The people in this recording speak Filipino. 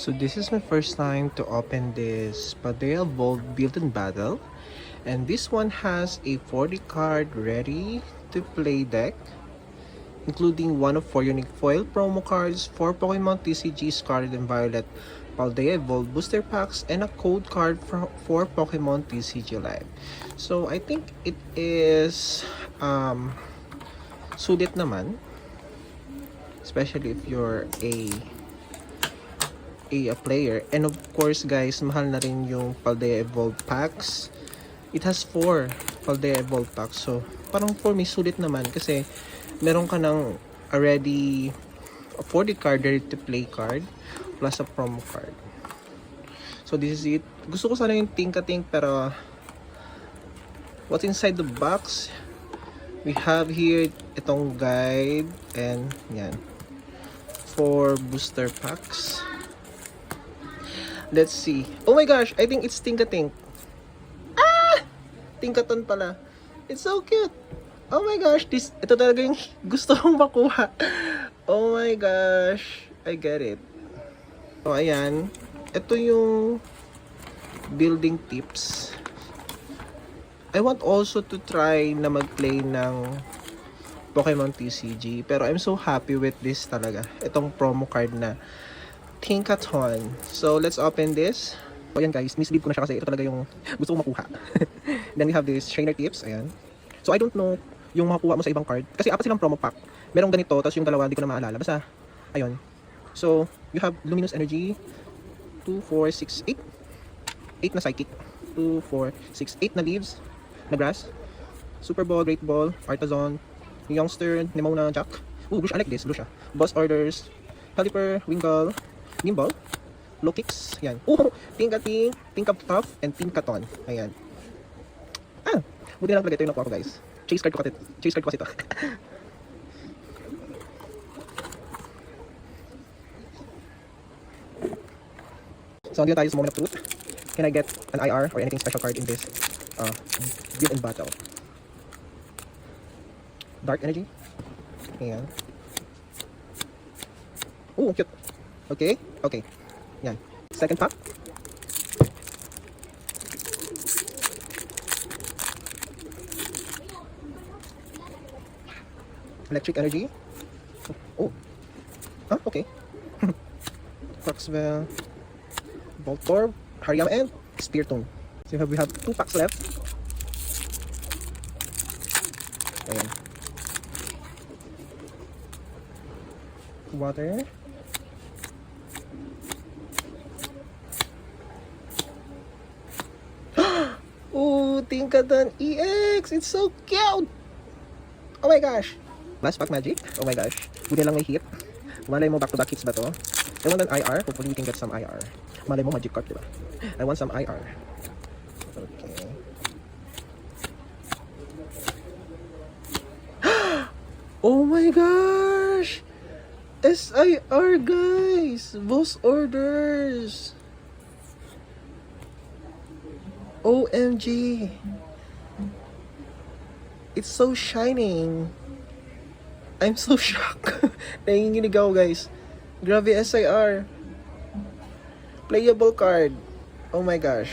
So this is my first time to open this Paldea Bold Built-in Battle, and this one has a 40 card ready to play deck, including one of 4 unique foil promo cards, 4 Pokemon TCG Scarlet and Violet Paldea Evolved booster packs, and a code card for 4 Pokemon TCG Live. So I think it is sulit naman, especially if you're a player. And of course guys, mahal na rin yung Paldea Evolved packs. It has 4 Paldea Evolved packs, so parang for me sulit naman kasi meron ka ng already a 40 card ready to play card plus a promo card. So this is it. Gusto ko sana yung Tinka-Tink, pero what's inside the box? We have here itong guide, and yan, 4 booster packs. Let's see. Oh my gosh, I think it's Tinka-Tink. Ah! Tinkaton pala. It's so cute. Oh my gosh, ito talaga yung gusto kong makuha. Oh my gosh, I get it. So ayan, ito yung building tips. I want also to try na mag-play ng Pokemon TCG, pero I'm so happy with this talaga. Itong promo card na Tinkaton. So let's open this. So ayan guys, mislead ko na siya kasi ito talaga yung gusto kong makuha. Then we have this trainer tips. Ayan. So I don't know yung makuha mo sa ibang card, kasi apat silang promo pack. Merong ganito, tapos yung dalawa hindi ko na maalala. Basta, ayun. So you have Luminous Energy, 2, 4, 6, 8 na Psychic, 2, 4, 6, 8 na Leaves na Grass, Super Ball, Great Ball, Artazon, Youngster, Nemona, Jack. Ooh, Lucia, I like this, Lucia. Boss Orders, Caliper, Wingull, Gimbal, Low Kicks, yan. Ooh, Tinka-Tink, Tinka-Puff, and Tinkaton. Ayan. Ah, buti na lang talaga ito yung nakuha ko guys. Chase card ko kasi ito. So, dito tayo sa moment of truth. Can I get an IR or anything special card in this built-in battle? Dark Energy. Ayan. Ooh, cute. Okay. Yan. Second pack. Electric Energy. Oh. Ah, okay. Foxwell, Voltorb, Hariyama, and Speartone. So we have 2 packs left. Ayan. Water. Oh, Tinkaton EX! It's so cute! Oh my gosh! Last pack magic. Oh my gosh. Buti lang may hit. Malay mo back-to-back hits ba to? I want an IR. Hopefully we can get some IR. Malay mo magic card, diba? I want some IR. Okay. Oh my gosh! SIR guys! Boss Orders! OMG! It's so shining! I'm so shocked. Nanginginig ako guys. Grabe SIR. Playable card. Oh my gosh.